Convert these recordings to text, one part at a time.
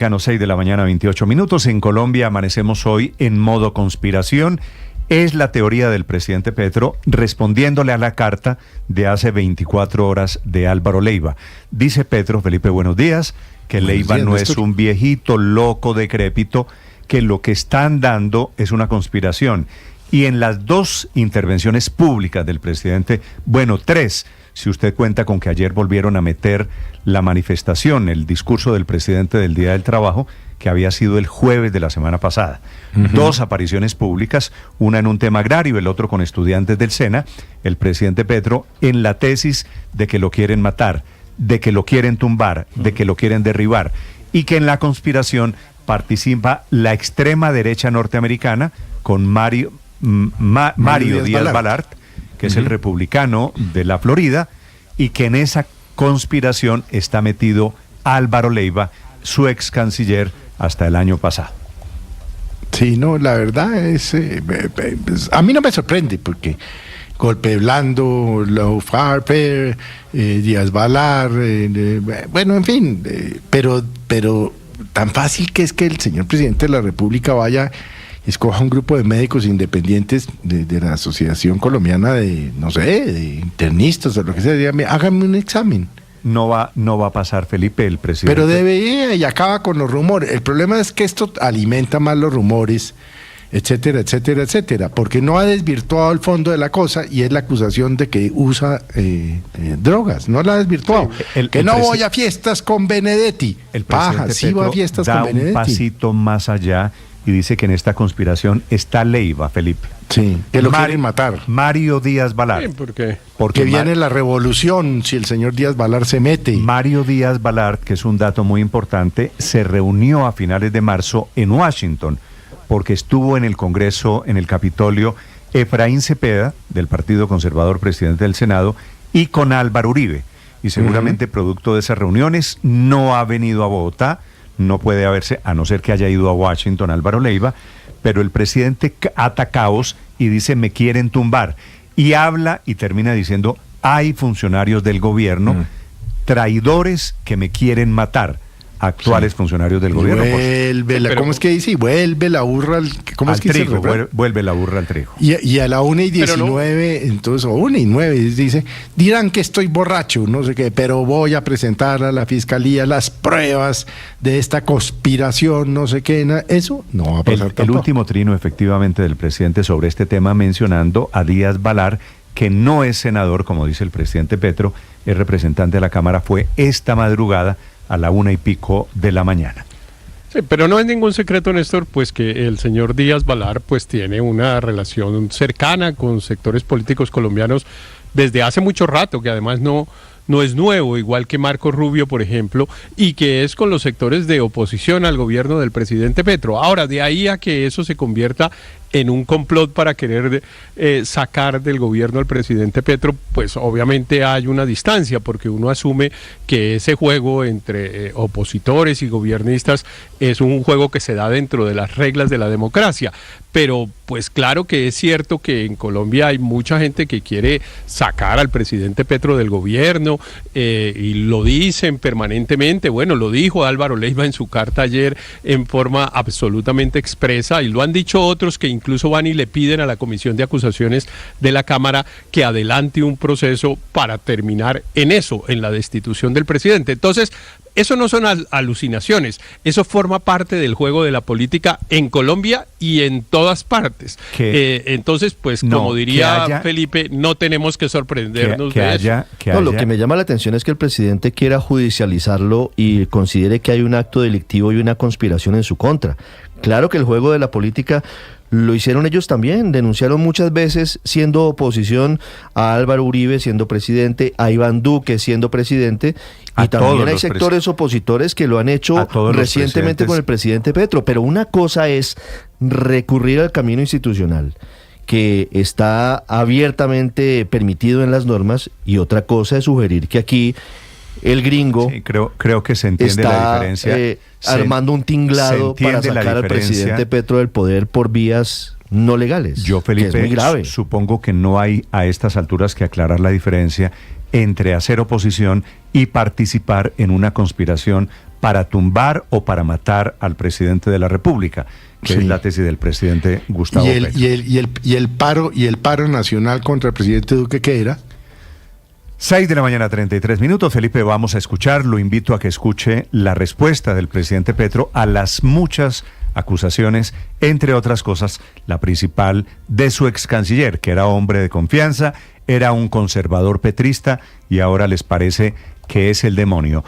6 de la mañana, 28 minutos. En Colombia amanecemos hoy en modo conspiración. Es la teoría del presidente Petro respondiéndole a la carta de hace 24 horas de Álvaro Leiva. Dice Petro, Felipe, buenos días, que Leiva no es un viejito loco decrépito, que lo que están dando es una conspiración. Y en las dos intervenciones públicas del presidente, bueno, tres, si usted cuenta con que ayer volvieron a meter la manifestación, el discurso del presidente del Día del Trabajo, que había sido el jueves de la semana pasada. Dos apariciones públicas, una en un tema agrario, el otro con estudiantes del SENA, el presidente Petro en la tesis de que lo quieren matar, de que lo quieren tumbar, de que lo quieren derribar, y que en la conspiración participa la extrema derecha norteamericana con Mario Díaz Balart, que es el republicano de la Florida, y que en esa conspiración está metido Álvaro Leiva, su ex canciller hasta el año pasado. Sí, no, la verdad es, a mí no me sorprende porque Golpe Blando, Low Harper, Díaz Balart, bueno, en fin, pero tan fácil que es que el señor presidente de la República vaya, escoja un grupo de médicos independientes de la Asociación Colombiana de, no sé, de internistas o lo que sea, dígame, háganme un examen. No va a pasar, Felipe, el presidente. Pero debe ir y acaba con los rumores. El problema es que esto alimenta más los rumores, etcétera, etcétera, etcétera, porque no ha desvirtuado el fondo de la cosa y es la acusación de que usa drogas. No la ha desvirtuado. Sí, voy a fiestas con Benedetti. El presidente sí va a fiestas con Benedetti. Da un pasito más allá y dice que en esta conspiración está Leiva, Felipe. Sí, que lo quieren matar. Mario Díaz Balart. Sí, ¿por qué? Porque viene la revolución si el señor Díaz Balart se mete. Mario Díaz Balart, que es un dato muy importante, se reunió a finales de marzo en Washington, porque estuvo en el Congreso, en el Capitolio, Efraín Cepeda, del Partido Conservador, presidente del Senado, y con Álvaro Uribe. Y seguramente producto de esas reuniones no ha venido a Bogotá, no puede haberse, a no ser que haya ido a Washington Álvaro Leiva, pero el presidente ata caos y dice me quieren tumbar. Y habla y termina diciendo hay funcionarios del gobierno, traidores que me quieren matar. Actuales funcionarios del gobierno. ¿Cómo es que dice? Vuelve la burra al trigo. Vuelve la burra al trigo. Y a la 1:19, entonces, o 1:09, dice, dirán que estoy borracho, no sé qué, pero voy a presentar a la fiscalía las pruebas de esta conspiración, no sé qué. Eso no va a pasar tampoco. El último trino, efectivamente, del presidente sobre este tema, mencionando a Díaz Balart, que no es senador, como dice el presidente Petro, es representante de la Cámara, fue esta madrugada a la 1:00 de la mañana. Sí, pero no es ningún secreto, Néstor, pues que el señor Díaz Balart pues tiene una relación cercana con sectores políticos colombianos desde hace mucho rato, que además no es nuevo, igual que Marco Rubio, por ejemplo, y que es con los sectores de oposición al gobierno del presidente Petro. Ahora, de ahí a que eso se convierta en un complot para querer sacar del gobierno al presidente Petro, pues obviamente hay una distancia, porque uno asume que ese juego entre opositores y gobiernistas es un juego que se da dentro de las reglas de la democracia. Pero pues claro que es cierto que en Colombia hay mucha gente que quiere sacar al presidente Petro del gobierno, y lo dicen permanentemente. Bueno, lo dijo Álvaro Leiva en su carta ayer en forma absolutamente expresa, y lo han dicho otros que incluso van y le piden a la Comisión de Acusaciones de la Cámara que adelante un proceso para terminar en eso, en la destitución del presidente. Entonces, eso no son alucinaciones, eso forma parte del juego de la política en Colombia y en todas partes. Entonces, pues, como diría Felipe, no tenemos que sorprendernos de eso. Lo que me llama la atención es que el presidente quiera judicializarlo y considere que hay un acto delictivo y una conspiración en su contra. Claro que el juego de la política lo hicieron ellos también, denunciaron muchas veces siendo oposición a Álvaro Uribe siendo presidente, a Iván Duque siendo presidente, y también hay sectores opositores que lo han hecho recientemente con el presidente Petro. Pero una cosa es recurrir al camino institucional, que está abiertamente permitido en las normas, y otra cosa es sugerir que aquí el gringo creo que se entiende la diferencia. Armando un tinglado para sacar al presidente Petro del poder por vías no legales. Yo, Felipe, es muy grave. Supongo que no hay a estas alturas que aclarar la diferencia entre hacer oposición y participar en una conspiración para tumbar o para matar al presidente de la República, que es la tesis del presidente Gustavo Petro. Y el paro nacional contra el presidente Duque, ¿qué era? 6:33 a.m. Felipe, vamos a escuchar, lo invito a que escuche la respuesta del presidente Petro a las muchas acusaciones, entre otras cosas, la principal de su ex canciller, que era hombre de confianza, era un conservador petrista y ahora les parece que es el demonio.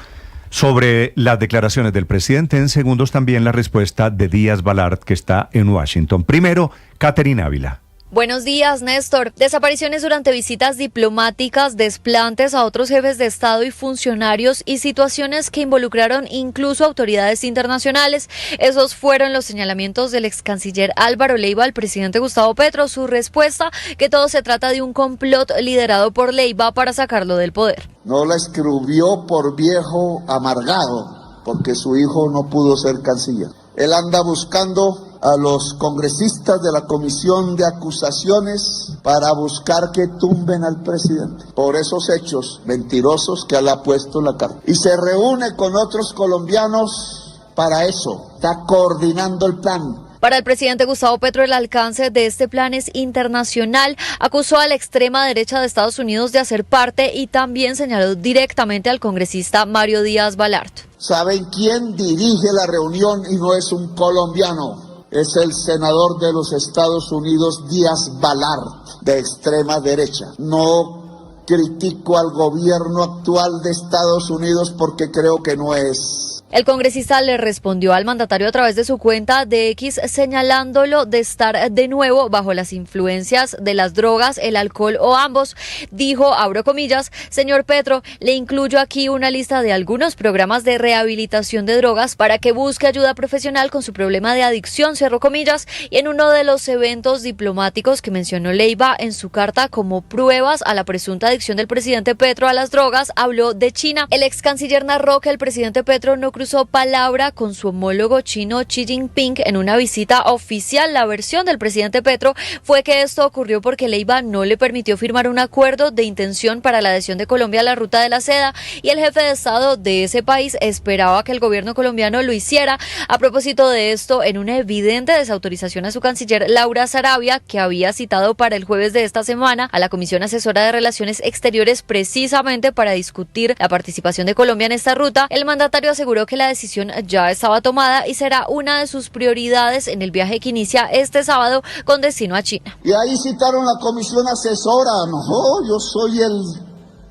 Sobre las declaraciones del presidente, en segundos también la respuesta de Díaz Balart, que está en Washington. Primero, Caterina Ávila. Buenos días, Néstor. Desapariciones durante visitas diplomáticas, desplantes a otros jefes de Estado y funcionarios y situaciones que involucraron incluso autoridades internacionales. Esos fueron los señalamientos del ex canciller Álvaro Leiva al presidente Gustavo Petro. Su respuesta, que todo se trata de un complot liderado por Leiva para sacarlo del poder. No la escribió por viejo amargado, porque su hijo no pudo ser canciller. Él anda buscando a los congresistas de la Comisión de Acusaciones para buscar que tumben al presidente por esos hechos mentirosos que él ha puesto en la carta. Y se reúne con otros colombianos para eso, está coordinando el plan. Para el presidente Gustavo Petro, el alcance de este plan es internacional. Acusó a la extrema derecha de Estados Unidos de hacer parte y también señaló directamente al congresista Mario Díaz Balart. ¿Saben quién dirige la reunión y no es un colombiano? Es el senador de los Estados Unidos, Díaz Balart, de extrema derecha. No critico al gobierno actual de Estados Unidos porque creo que no es. El congresista le respondió al mandatario a través de su cuenta de X, señalándolo de estar de nuevo bajo las influencias de las drogas, el alcohol o ambos. Dijo, abro comillas, señor Petro, le incluyo aquí una lista de algunos programas de rehabilitación de drogas para que busque ayuda profesional con su problema de adicción, cierro comillas. Y en uno de los eventos diplomáticos que mencionó Leiva en su carta como pruebas a la presunta adicción del presidente Petro a las drogas, habló de China. El ex canciller narró que el presidente Petro no cruzó palabra con su homólogo chino Xi Jinping en una visita oficial. La versión del presidente Petro fue que esto ocurrió porque Leiva no le permitió firmar un acuerdo de intención para la adhesión de Colombia a la Ruta de la Seda y el jefe de Estado de ese país esperaba que el gobierno colombiano lo hiciera. A propósito de esto, en una evidente desautorización a su canciller Laura Sarabia, que había citado para el jueves de esta semana a la Comisión Asesora de Relaciones Exteriores precisamente para discutir la participación de Colombia en esta ruta, el mandatario aseguró que la decisión ya estaba tomada y será una de sus prioridades en el viaje que inicia este sábado con destino a China. Y ahí citaron la comisión asesora. No, yo soy el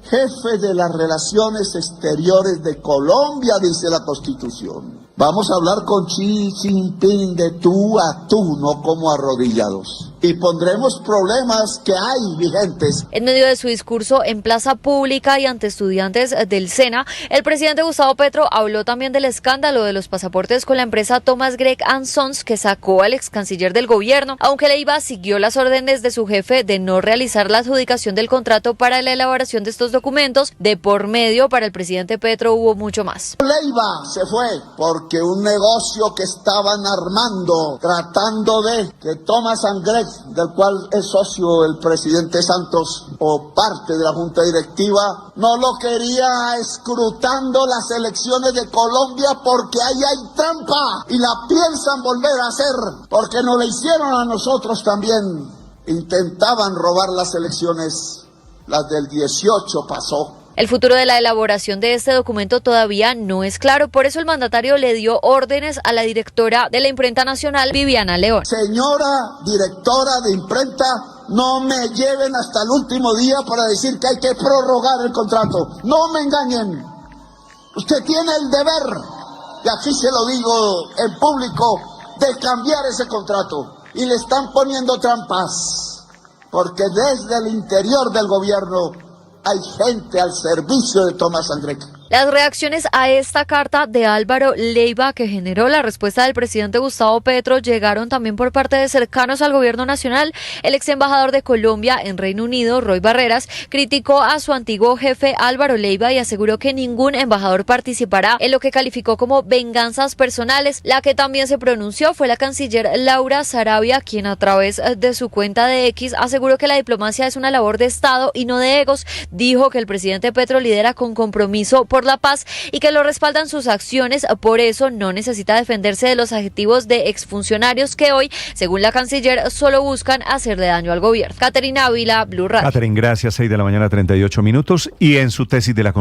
jefe de las relaciones exteriores de Colombia, dice la Constitución. Vamos a hablar con Xi Jinping de tú a tú, no como arrodillados. Y pondremos problemas que hay vigentes. En medio de su discurso en plaza pública y ante estudiantes del SENA, el presidente Gustavo Petro habló también del escándalo de los pasaportes con la empresa Thomas Gregg & Sons que sacó al ex canciller del gobierno, aunque Leiva siguió las órdenes de su jefe de no realizar la adjudicación del contrato para la elaboración de estos documentos. De por medio, para el presidente Petro hubo mucho más. Leiva se fue porque un negocio que estaban armando, tratando de que Thomas Gregg, del cual es socio el presidente Santos o parte de la junta directiva, no lo quería escrutando las elecciones de Colombia porque ahí hay trampa y la piensan volver a hacer porque nos la hicieron a nosotros también. Intentaban robar las elecciones, las del 18 pasó. El futuro de la elaboración de este documento todavía no es claro, por eso el mandatario le dio órdenes a la directora de la Imprenta Nacional, Viviana León. Señora directora de imprenta, no me lleven hasta el último día para decir que hay que prorrogar el contrato. No me engañen. Usted tiene el deber, y aquí se lo digo en público, de cambiar ese contrato. Y le están poniendo trampas, porque desde el interior del gobierno hay gente al servicio de Thomas Gregg. Las reacciones a esta carta de Álvaro Leiva, que generó la respuesta del presidente Gustavo Petro, llegaron también por parte de cercanos al gobierno nacional. El ex embajador de Colombia en Reino Unido, Roy Barreras, criticó a su antiguo jefe Álvaro Leiva y aseguró que ningún embajador participará en lo que calificó como venganzas personales. La que también se pronunció fue la canciller Laura Sarabia, quien a través de su cuenta de X aseguró que la diplomacia es una labor de Estado y no de egos. Dijo que el presidente Petro lidera con compromiso por por la paz y que lo respaldan sus acciones, por eso no necesita defenderse de los adjetivos de exfuncionarios que hoy, según la canciller, solo buscan hacerle daño al gobierno. Caterina Ávila, Blue Radio. Catherine, gracias. 6 de la mañana, 38 minutos. Y en su tesis de la